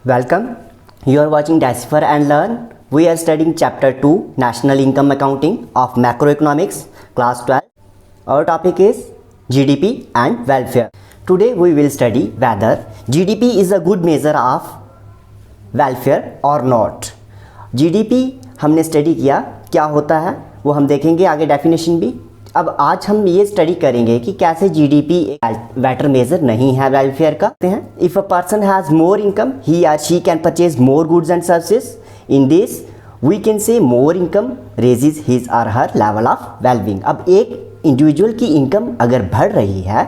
Welcome. You are watching Decipher and Learn. We are studying Chapter 2 National Income Accounting of Macroeconomics, Class 12. Our topic is GDP and welfare. Today we will study whether GDP is a good measure of welfare or not. GDP हमने study किया क्या होता है वो हम देखेंगे आगे definition भी. अब आज हम ये स्टडी करेंगे कि कैसे जीडीपी एक बेटर मेजर नहीं है वेलफेयर का. If a person has more income he or she can purchase more goods and services. In this we can say more income raises his और हर लेवल ऑफ वेलबींग. अब एक individual की income अगर बढ़ रही है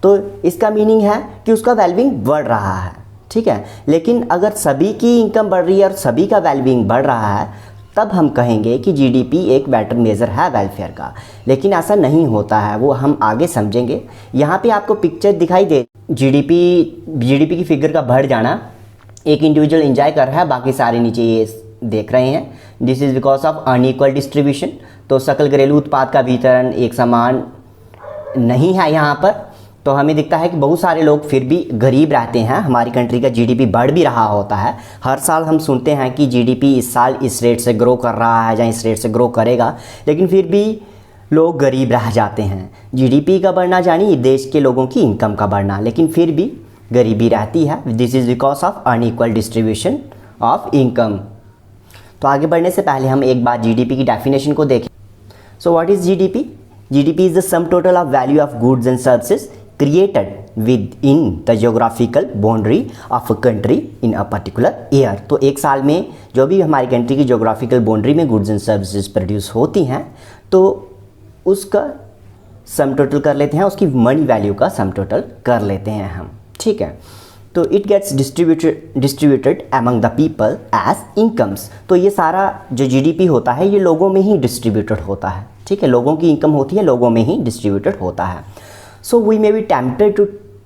तो इसका मीनिंग है कि उसका वेलबींग बढ़ रहा है. ठीक है, लेकिन अगर सभी की इनकम बढ़ रही है और सभी का वेलबींग बढ़ रहा है तब हम कहेंगे कि जीडीपी एक बेटर मेज़र है वेलफेयर का. लेकिन ऐसा नहीं होता है, वो हम आगे समझेंगे. यहाँ पे आपको पिक्चर दिखाई दे जीडीपी की फिगर का बढ़ जाना. एक इंडिविजुअल एंजॉय कर रहा है, बाकी सारे नीचे ये देख रहे हैं. This is because of unequal distribution. तो सकल घरेलू उत्पाद का वितरण एक समान नहीं है यहाँ पर. तो हमें दिखता है कि बहुत सारे लोग फिर भी गरीब रहते हैं. हमारी कंट्री का जीडीपी बढ़ भी रहा होता है. हर साल हम सुनते हैं कि जीडीपी इस साल इस रेट से ग्रो कर रहा है या इस रेट से ग्रो करेगा, लेकिन फिर भी लोग गरीब रह जाते हैं. जीडीपी का बढ़ना जानी देश के लोगों की इनकम का बढ़ना, लेकिन फिर भी गरीबी रहती है. This is because of unequal distribution of income. तो आगे बढ़ने से पहले हम एक बार जीडीपी की डेफिनेशन को देखें. So what is GDP? GDP is the sum total of value of goods and services created within the geographical boundary of a country in a particular year. तो एक साल में जो भी हमारी कंट्री की जोग्राफिकल बाउंड्री में गुड्स एंड सर्विसेज प्रोड्यूस होती हैं तो उसका सम टोटल कर लेते हैं, उसकी मनी वैल्यू का सम टोटल कर लेते हैं हम. ठीक है, तो it gets distributed among the people as incomes. तो ये सारा जो जीडीपी होता है ये लोगों में ही डिस्ट्रीब्यूटेड होता है. ठीक है, लोगों की इनकम होती है, लोगों में ही डिस्ट्रीब्यूटेड होता है. So we may be tempted to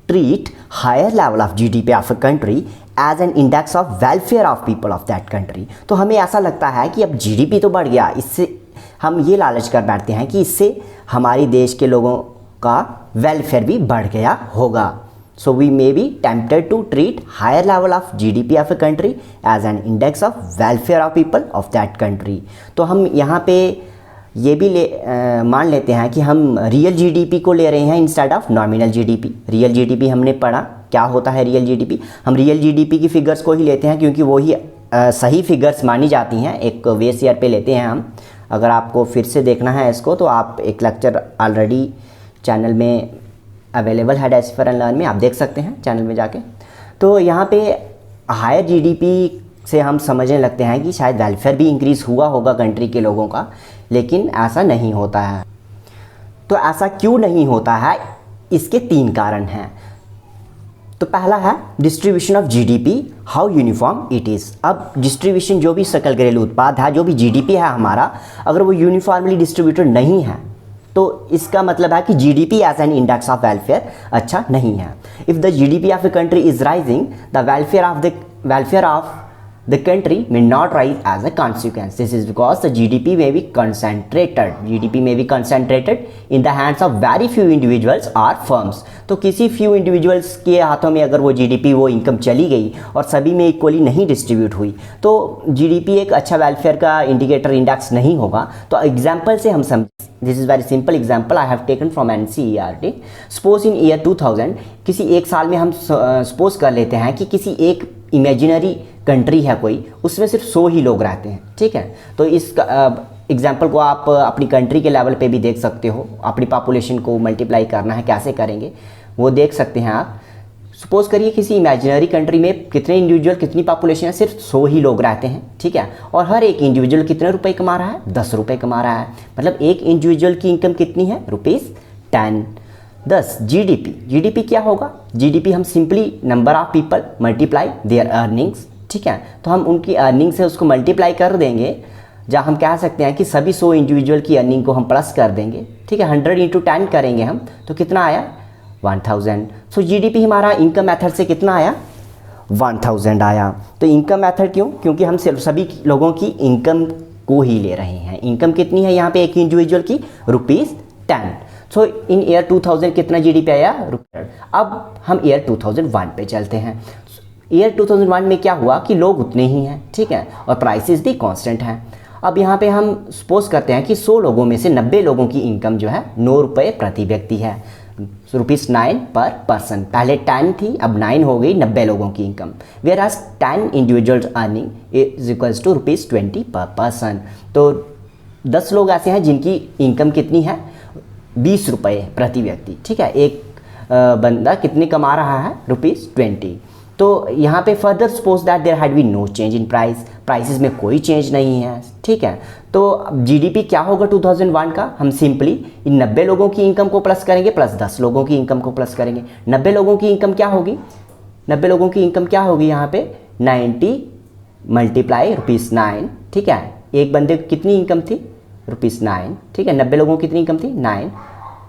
treat higher level of GDP of a country as an index of welfare of people of that country. तो हमें ऐसा लगता है कि अब जीडीपी तो बढ़ गया, इससे हम ये लालच कर बैठते हैं कि इससे हमारे देश के लोगों का वेलफेयर भी बढ़ गया होगा. So we may be tempted to treat higher level of GDP of a country as an index of welfare of people of that country. तो हम यहाँ पे ये भी मान लेते हैं कि हम रियल जीडीपी को ले रहे हैं instead of nominal GDP. Real GDP हमने पढ़ा क्या होता है रियल जीडीपी. हम रियल जीडीपी की फिगर्स को ही लेते हैं क्योंकि वो ही सही फिगर्स मानी जाती हैं. एक बेस ईयर पे लेते हैं हम. अगर आपको फिर से देखना है इसको तो आप एक लेक्चर ऑलरेडी चैनल में अवेलेबल है डेसिफर एंड लर्न में, आप देख सकते हैं चैनल में जाके. तो यहाँ पे हायर जीडीपी से हम समझने लगते हैं कि शायद वेलफेयर भी इंक्रीज़ हुआ होगा कंट्री के लोगों का, लेकिन ऐसा नहीं होता है. तो ऐसा क्यों नहीं होता है, इसके 3 कारण हैं. तो पहला है distribution of GDP, how uniform it is. अब डिस्ट्रीब्यूशन जो भी सकल घरेलू उत्पाद है, जो भी जीडीपी है हमारा, अगर वो यूनिफॉर्मली डिस्ट्रीब्यूटेड नहीं है तो इसका मतलब है कि GDP as an index of welfare अच्छा नहीं है. If the GDP of a country is rising the welfare of the country may not rise as a consequence. This is because the GDP may be concentrated. GDP may be concentrated in the hands of very few individuals or firms. तो किसी few individuals के हाथों में अगर वो GDP वो income चली गई और सभी में इक्वली नहीं डिस्ट्रीब्यूट हुई तो GDP एक अच्छा वेलफेयर का इंडिकेटर इंडेक्स नहीं होगा. तो एग्जाम्पल से हम समझ. This is very simple example I have taken from NCERT. Suppose in year 2000 किसी एक साल में हम सपोज कर लेते हैं कि किसी एक इमेजिनरी कंट्री है कोई, उसमें सिर्फ 100 ही लोग रहते हैं. ठीक है, तो इस एग्जाम्पल को आप अपनी कंट्री के लेवल पे भी देख सकते हो. अपनी पॉपुलेशन को मल्टीप्लाई करना है, कैसे करेंगे वो देख सकते हैं आप. सपोज करिए किसी इमेजिनरी कंट्री में कितने इंडिविजुअल कितनी पॉपुलेशन है, सिर्फ 100 ही लोग रहते हैं. ठीक है, और हर एक इंडिविजुअल कितने रुपए कमा रहा है, 10 रुपये कमा रहा है. मतलब एक इंडिविजुअल की इनकम कितनी है, ₹10. 10 जीडीपी क्या होगा? जीडीपी हम simply number of people multiply there earnings. ठीक है, तो हम उनकी अर्निंग से उसको मल्टीप्लाई कर देंगे, जहाँ हम कह सकते हैं कि सभी 100 इंडिविजुअल की अर्निंग को हम प्लस कर देंगे. ठीक है, 100 × 10 करेंगे हम तो कितना आया, 1000. सो जीडीपी हमारा इनकम मेथड से कितना आया, 1000 आया. तो इनकम मेथड क्यों? क्योंकि हम सिर्फ सभी लोगों की इनकम को ही ले रहे हैं. इनकम कितनी है यहाँ पे एक इंडिविजुअल की, ₹10. सो इन ईयर 2000 कितना जीडीपी आया, ₹. अब हम ईयर 2001 पे चलते हैं. ईयर 2001 में क्या हुआ कि लोग उतने ही हैं, ठीक है, और प्राइसेस भी कांस्टेंट हैं। अब यहाँ पे हम सपोज करते हैं कि 100 लोगों में से 90 लोगों की इनकम जो है 9 रुपये प्रति व्यक्ति है, ₹9 पर पर्सन। पहले 10 थी, अब 9 हो गई 90 लोगों की income. Whereas 10 individuals earning is equals to ₹20 per person. तो 10 लोग ऐसे हैं जिनकी इनकम कितनी है, 20 रुपये प्रति व्यक्ति, ठीक है। एक बंदा कितने कमा रहा है, ₹20। तो यहाँ पे further suppose that there had been no change in prices में कोई चेंज नहीं है, ठीक है। तो जीडीपी क्या होगा 2001 का, हम सिंपली इन 90 लोगों की इनकम को प्लस करेंगे प्लस 10 लोगों की इनकम को प्लस करेंगे। 90 लोगों की इनकम क्या होगी, 90 लोगों की इनकम क्या होगी यहाँ पे 90 मल्टीप्लाई ₹9, ठीक है। एक बंदे को कितनी इनकम थी, ₹9, ठीक है। 90 लोगों की कितनी इनकम थी 9,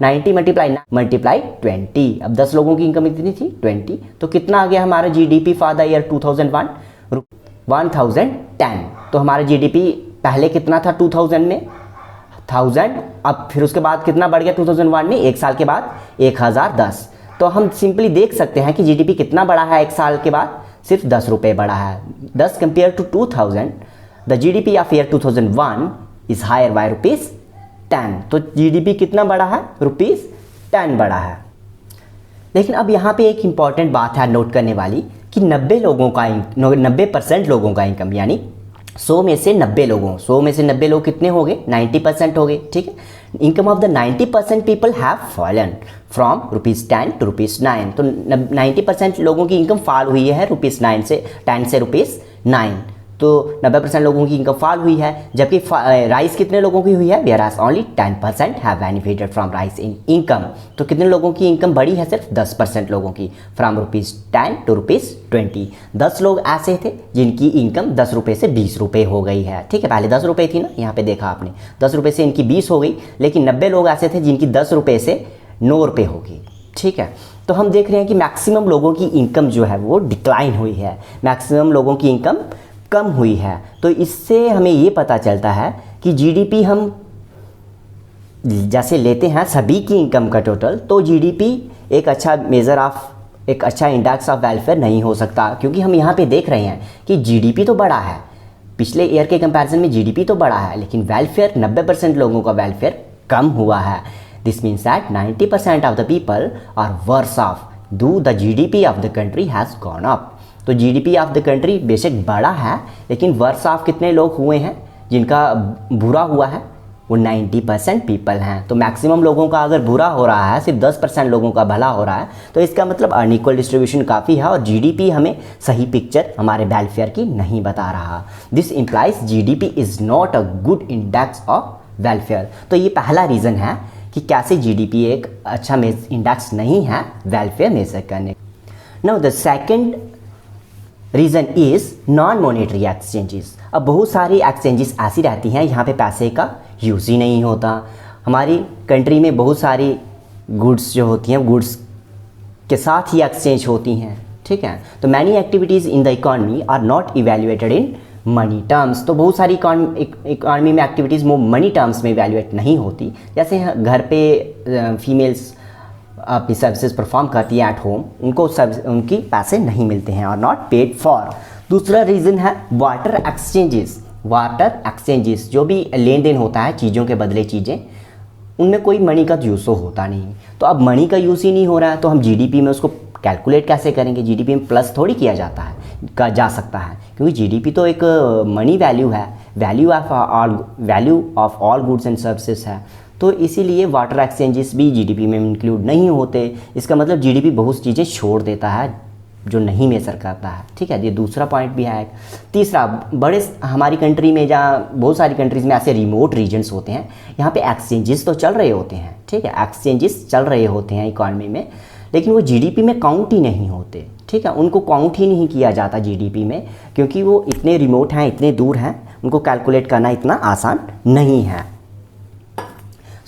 90 मल्टीप्लाई 20। अब 10 लोगों की इनकम कितनी थी 20, तो कितना आ गया हमारा जीडीपी फॉर द ईयर 2001, 1010। तो हमारा जीडीपी पहले कितना था 2000 में 1000, अब फिर उसके बाद कितना बढ़ गया 2001 में, एक साल के बाद 1010। तो हम सिंपली देख सकते हैं कि जीडीपी कितना बढ़ा है एक साल के बाद, सिर्फ 10 रुपये बढ़ा है। 10 compare to 2000, the GDP of year 2001 is higher by ₹10। तो जीडीपी कितना बढ़ा है, ₹10 बढ़ा है। लेकिन अब यहाँ पे एक इंपॉर्टेंट बात है नोट करने वाली कि 90% लोगों का इनकम, यानी 100 में से 90 लोगों, 100 में से 90 लोग कितने हो गए, 90% हो गए, ठीक है। Income of the 90% people have fallen from ₹10 to ₹9। तो 90% लोगों की इनकम फॉल हुई है ₹9 से, 10 से ₹9। तो 90% लोगों की इनकम फॉल हुई है, जबकि राइस कितने लोगों की हुई है, whereas only 10% have benefited from rise in income. तो कितने लोगों की इनकम बढ़ी है, सिर्फ 10% लोगों की, फ्रॉम ₹10 टू ₹20। 10 लोग ऐसे थे जिनकी इनकम 10 रुपये से 20 रुपये हो गई है, ठीक है। पहले 10 रुपये थी ना, यहाँ पे देखा आपने, 10 रुपये से इनकी 20 हो गई, लेकिन 90 लोग ऐसे थे जिनकी 10 रुपये से 9 रुपये होगी, ठीक है। तो हम देख रहे हैं कि मैक्सिमम लोगों की इनकम जो है वो डिक्लाइन हुई है, मैक्सिमम लोगों की इनकम कम हुई है। तो इससे हमें ये पता चलता है कि जीडीपी हम जैसे लेते हैं सभी की इनकम का टोटल, तो जीडीपी एक अच्छा मेज़र ऑफ, एक अच्छा इंडेक्स ऑफ वेलफेयर नहीं हो सकता, क्योंकि हम यहाँ पे देख रहे हैं कि जीडीपी तो बढ़ा है, पिछले ईयर के कंपैरिजन में जीडीपी तो बढ़ा है, लेकिन वेलफेयर 90% लोगों का वेलफेयर कम हुआ है। This means that 90% of the people are worse off, though the GDP of the country has gone up. तो जीडीपी ऑफ द कंट्री बेशक बड़ा है, लेकिन वर्स ऑफ कितने लोग हुए हैं, जिनका बुरा हुआ है वो 90% पीपल हैं। तो मैक्सिमम लोगों का अगर बुरा हो रहा है, सिर्फ 10% लोगों का भला हो रहा है, तो इसका मतलब अनइक्वल डिस्ट्रीब्यूशन काफ़ी है, और जीडीपी हमें सही पिक्चर हमारे वेलफेयर की नहीं बता रहा। This implies GDP is not a good index of welfare. तो ये पहला रीज़न है कि कैसे जीडीपी एक अच्छा इंडेक्स नहीं है वेलफेयर मेजर करने। Now the second reason is non monetary exchanges. अब बहुत सारी एक्सचेंजेस ऐसी रहती हैं यहाँ पे पैसे का यूज़ ही नहीं होता। हमारी कंट्री में बहुत सारी गुड्स जो होती हैं, गुड्स के साथ ही एक्सचेंज होती हैं, ठीक है। तो many activities in the economy are not evaluated in money terms. तो बहुत सारी इकॉनमी में एक्टिविटीज़ वो मनी टर्म्स में इवेल्युएट नहीं होती। जैसे घर पे फीमेल्स अपनी सर्विसेज परफॉर्म करती है एट होम, उनकी पैसे नहीं मिलते हैं, और नॉट पेड फॉर। दूसरा रीज़न है वाटर एक्सचेंजेस। वाटर एक्सचेंजेस जो भी लेन देन होता है चीज़ों के बदले चीज़ें, उनमें कोई मनी का यूज़ तो होता नहीं। तो अब मनी का यूज़ ही नहीं हो रहा है, तो हम जीडीपी में उसको कैलकुलेट कैसे करेंगे। जीडीपी में प्लस थोड़ी किया जाता है, जा सकता है, क्योंकि जीडीपी तो एक मनी वैल्यू है, value of all goods and services है। तो इसीलिए वाटर एक्सचेंजेस भी जीडीपी में इंक्लूड नहीं होते। इसका मतलब जीडीपी बहुत चीज़ें छोड़ देता है जो नहीं मेजर करता है, ठीक है। ये दूसरा पॉइंट भी है। तीसरा, बड़े हमारी कंट्री में, जहाँ बहुत सारी कंट्रीज़ में ऐसे रिमोट रीजन्स होते हैं, यहाँ पे एक्सचेंजेस तो चल रहे होते हैं, ठीक है, एक्सचेंजेस चल रहे होते हैं इकॉनमी में, लेकिन वो जीडीपी में काउंट ही नहीं होते, ठीक है। उनको काउंट ही नहीं किया जाता जीडीपी में, क्योंकि वो इतने रिमोट हैं, इतने दूर हैं, उनको कैलकुलेट करना इतना आसान नहीं है।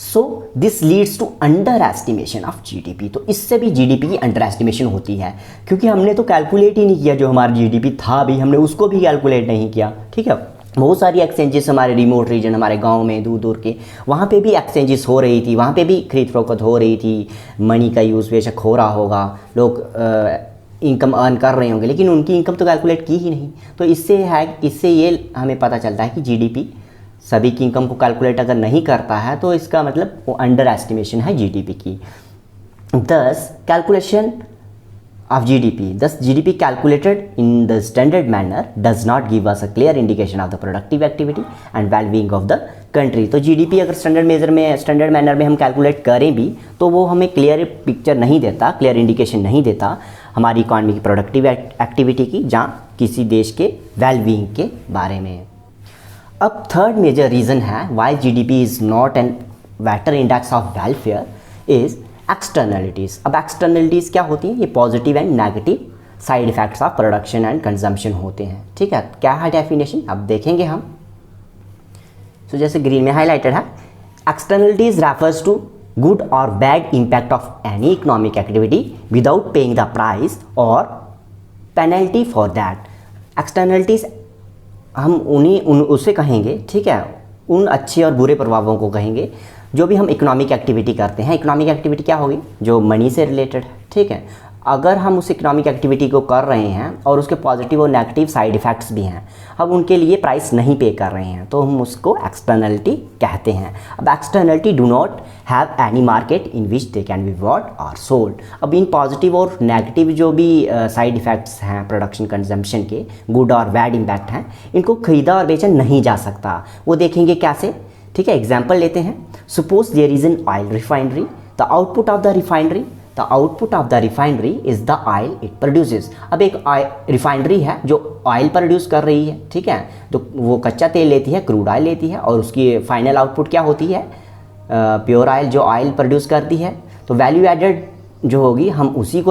So this leads to underestimation of GDP. तो इससे भी जीडीपी की अंडर एस्टिमेशन होती है, क्योंकि हमने तो कैलकुलेट ही नहीं किया, जो हमारा जीडीपी था भी हमने उसको भी कैलकुलेट नहीं किया, ठीक है। बहुत सारी एक्सचेंजेस हमारे रिमोट रीजन, हमारे गांव में दूर दूर के, वहाँ पे भी एक्सचेंजेस हो रही थी, वहाँ पे भी खरीद फरोख्त हो रही थी, मनी का यूज़ बेशक हो रहा होगा, लोग इनकम अर्न कर रहे होंगे, लेकिन उनकी इनकम तो कैलकुलेट की ही नहीं। तो इससे ये हमें पता चलता है कि जीडीपी सभी की इनकम को कैलकुलेट अगर नहीं करता है तो इसका मतलब वो अंडर एस्टिमेशन है जीडीपी की। दस calculation of GDP. Thus, GDP calculated in the standard manner does not give us a clear indication of the productive activity and well-being of the country. तो GDP अगर स्टैंडर्ड मैनर में हम calculate करें भी तो वो हमें क्लियर पिक्चर नहीं देता, क्लियर इंडिकेशन नहीं देता हमारी इकॉनमी की प्रोडक्टिव एक्टिविटी की, जहाँ किसी देश के वेलबींग के बारे में। अब थर्ड मेजर रीज़न है why GDP is not an better index of welfare is externalities. अब एक्सटर्नलिटीज़ क्या होती हैं? ये positive and negative side effects of production and consumption होते हैं। ठीक है, क्या है डेफिनेशन अब देखेंगे हम। तो जैसे ग्रीन में हाईलाइटेड है, एक्सटर्नलिटीज़ रेफर्स टू गुड और bad impact of any economic activity without paying the price और पेनल्टी फॉर दैट। एक्सटर्नलिटीज़ हम उसे कहेंगे, ठीक है, उन अच्छे और बुरे प्रभावों को कहेंगे जो भी हम इकोनॉमिक एक्टिविटी करते हैं। इकोनॉमिक एक्टिविटी क्या होगी? जो मनी से रिलेटेड है। ठीक है, अगर हम उस इकोनॉमिक एक्टिविटी को कर रहे हैं और उसके पॉजिटिव और नेगेटिव साइड इफ़ेक्ट्स भी हैं, हम उनके लिए प्राइस नहीं पे कर रहे हैं, तो हम उसको एक्सटर्नलिटी कहते हैं। अब externality do not have any market in which they can be bot और सोल्ड। अब इन पॉजिटिव और नेगेटिव जो भी साइड इफ़ेक्ट्स हैं प्रोडक्शन कंजम्पशन के, गुड और बैड इम्पैक्ट हैं, इनको खरीदा और बेचा नहीं जा सकता। वो देखेंगे कैसे? ठीक है, एग्जाम्पल लेते हैं। Suppose there is an oil refinery, the output of the refinery is the oil it produces. अब एक रिफाइनरी है जो ऑयल प्रोड्यूस कर रही है, ठीक है, तो वो कच्चा तेल लेती है, क्रूड ऑयल लेती है, और उसकी फाइनल आउटपुट क्या होती है? प्योर ऑयल जो ऑयल प्रोड्यूस करती है। तो वैल्यू एडेड जो होगी, हम उसी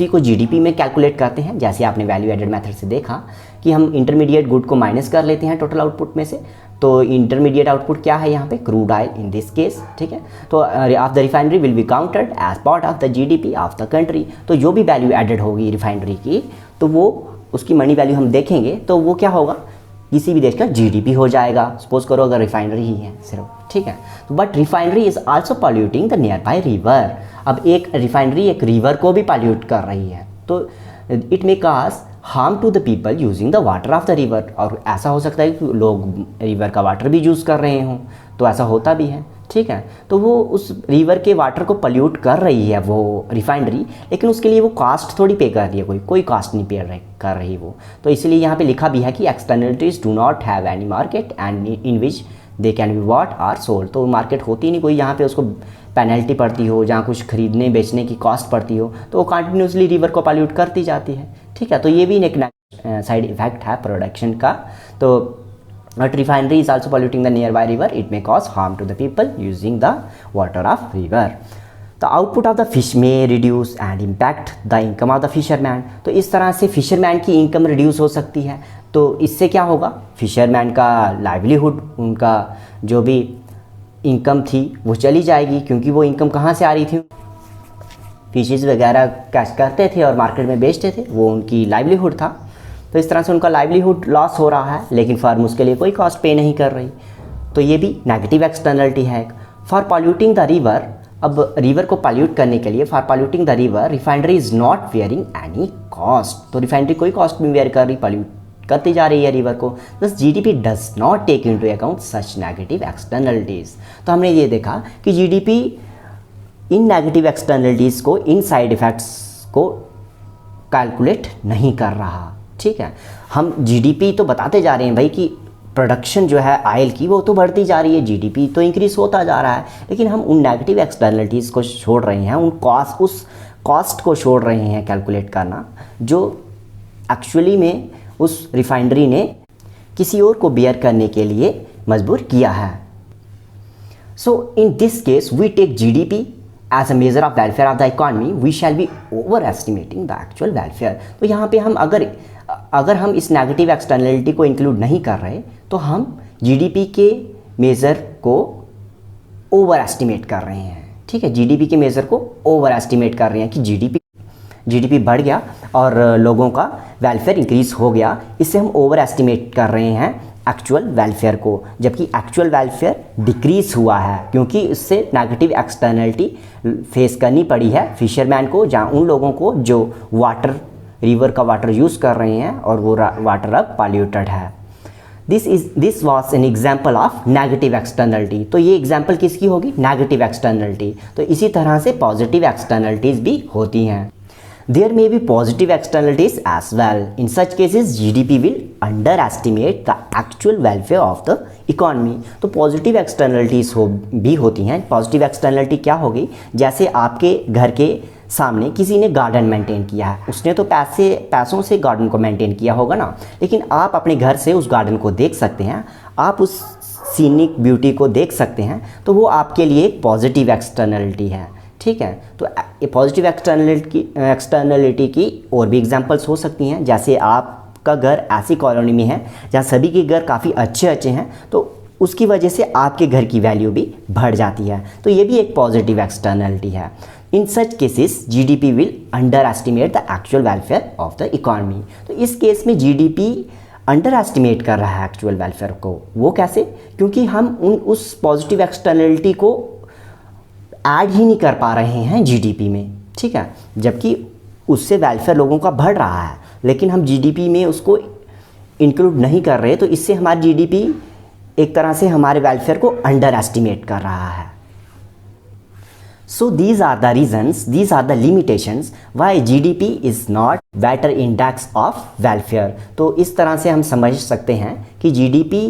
को जीडीपी में कैलकुलेट करते हैं। जैसे आपने वैल्यू एडेड मेथड से देखा कि हम इंटरमीडिएट गुड को माइनस कर लेते हैं टोटल आउटपुट में से। तो इंटरमीडिएट आउटपुट क्या है यहाँ पे? Crude oil in this case. ठीक है, तो of the refinery will be counted as part of the GDP of the country. तो जो भी वैल्यू एडेड होगी रिफाइनरी की, तो वो उसकी मनी वैल्यू हम देखेंगे तो वो क्या होगा? किसी भी देश का जीडीपी हो जाएगा। सपोज करो अगर रिफाइनरी ही है सिर्फ, ठीक है, तो but refinery is also polluting the nearby river. अब एक रिफाइनरी एक रिवर को भी पॉल्यूट कर रही है, तो it may cause harm to the people using the water of the river. और ऐसा हो सकता है कि लोग रिवर का वाटर भी यूज़ कर रहे हों, तो ऐसा होता भी है। ठीक है, तो वो उस रिवर के वाटर को पल्यूट कर रही है वो रिफाइनरी, लेकिन उसके लिए वो कॉस्ट थोड़ी पे कर रही है, कोई कॉस्ट नहीं पे कर रही वो। तो इसलिए यहाँ पे लिखा भी है कि externalities do not have any market and in which they can be bought or sold. तो मार्केट होती नहीं कोई, यहाँ पे उसको पेनल्टी पड़ती हो, जहाँ कुछ खरीदने बेचने की कॉस्ट पड़ती हो, तो वो कंटिन्यूसली रिवर को पॉल्यूट करती जाती है। ठीक है, तो ये भी एक साइड इफेक्ट है प्रोडक्शन का। तो but refinery is also polluting the nearby river, it may cause harm to the people using the water of river. The output of the fish may reduce and impact the income of the fisherman. तो इस तरह से fisherman की income reduce हो सकती है। तो इससे क्या होगा? फिशरमैन का लाइवलीहुड, उनका जो भी इनकम थी वो चली जाएगी, क्योंकि वो इनकम कहाँ से आ रही थी? फिशेज़ वगैरह कैच करते थे और मार्केट में बेचते थे, वो उनकी लाइवलीहुड था। तो इस तरह से उनका लाइवलीहुड लॉस हो रहा है, लेकिन फर्म उसके लिए कोई कॉस्ट पे नहीं कर रही। तो ये भी नेगेटिव एक्सटर्नलिटी है। फॉर पॉल्यूटिंग द रिवर, अब रिवर को पॉल्यूट करने के लिए, for polluting the river refinery is not wearing any cost. तो रिफाइनरी कोई कॉस्ट नहीं वेयर कर रही, पॉल्यूट करती जा रही है रिवर को। Thus GDP does not take into account such negative externalities. तो हमने ये देखा कि जीडीपी इन नेगेटिव एक्सटर्नलिटीज़ को, इन साइड इफ़ेक्ट्स को कैलकुलेट नहीं कर रहा। ठीक है, हम जीडीपी तो बताते जा रहे हैं भाई कि प्रोडक्शन जो है ऑयल की वो तो बढ़ती जा रही है, जीडीपी तो इंक्रीज होता जा रहा है, लेकिन हम उन नेगेटिव एक्सटर्नलिटीज़ को छोड़ रहे हैं, उस कॉस्ट को छोड़ रहे हैं कैलकुलेट करना, जो एक्चुअली में उस रिफाइनरी ने किसी और को बेयर करने के लिए मजबूर किया है। So in this case we take GDP as a measure of welfare of the economy, we shall be overestimating the actual welfare। तो यहाँ पे हम अगर हम इस नेगेटिव एक्सटर्नलिटी को इंक्लूड नहीं कर रहे, तो हम जीडीपी के मेज़र को ओवर एस्टिमेट कर रहे हैं। ठीक है, जीडीपी के मेज़र को ओवर एस्टिमेट कर रहे हैं कि जीडीपी बढ़ गया और लोगों का वेलफेयर इंक्रीज़ हो गया, इससे हम ओवर एस्टिमेट कर रहे हैं एक्चुअल वेलफेयर को, जबकि एक्चुअल वेलफेयर डिक्रीज हुआ है क्योंकि इससे नेगेटिव एक्सटर्नलिटी फेस करनी पड़ी है फिशरमैन को, जहाँ उन लोगों को जो वाटर रिवर का वाटर यूज़ कर रहे हैं और वो वाटर अब पॉल्यूटेड है। This was an example of negative externality. तो ये एग्जाम्पल किसकी होगी? Negative externality. तो इसी तरह से पॉजिटिव एक्सटर्नलिटीज़ भी होती हैं। There may be positive externalities as well. In such cases, GDP will underestimate the actual welfare of the economy. तो पॉजिटिव एक्सटर्नलिटीज़ भी होती हैं। पॉजिटिव एक्सटर्नलिटी क्या होगी? जैसे आपके घर के सामने किसी ने गार्डन मेंटेन किया है, उसने तो पैसों से गार्डन को मेंटेन किया होगा ना, लेकिन आप अपने घर से उस गार्डन को देख सकते हैं, आप उस सीनिक ब्यूटी को देख सकते हैं, तो वो आपके लिए एक पॉजिटिव एक्सटर्नलिटी है। ठीक है, तो ये पॉजिटिव एक्सटर्नलिटी की और भी एग्जांपल्स हो सकती हैं। जैसे आपका घर ऐसी कॉलोनी में है जहाँ सभी के घर काफ़ी अच्छे हैं, तो उसकी वजह से आपके घर की वैल्यू भी बढ़ जाती है, तो ये भी एक पॉजिटिव एक्सटर्नलिटी है। In such cases GDP will underestimate the actual welfare of the economy. तो इस केस में जीडीपी अंडर एस्टिमेट कर रहा है एक्चुअल वेलफेयर को। वो कैसे? क्योंकि हम उस पॉजिटिव एक्सटर्नलिटी को ऐड ही नहीं कर पा रहे हैं जीडीपी में। ठीक है, जबकि उससे वेलफेयर लोगों का बढ़ रहा है, लेकिन हम जीडीपी में उसको इंक्लूड नहीं कर रहे, तो इससे हमारी जीडीपी एक तरह से हमारे वेलफेयर को अंडर एस्टिमेट कर रहा है। So these are the reasons, these are the limitations why GDP is not better index of welfare. तो इस तरह से हम समझ सकते हैं कि जीडीपी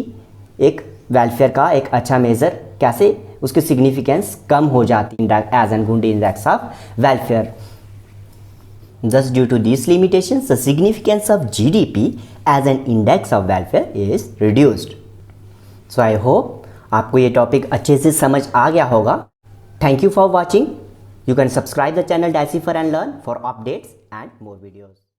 एक वेलफेयर का एक अच्छा मेज़र कैसे उसकी सिग्निफिकेंस कम हो जाती है as an good index of welfare. Thus, due to these limitations, the significance of GDP as an index of welfare is reduced. So, I hope आपको ये टॉपिक अच्छे से समझ आ गया होगा। Thank you for watching. You can subscribe the channel Decipher and Learn for updates and more videos.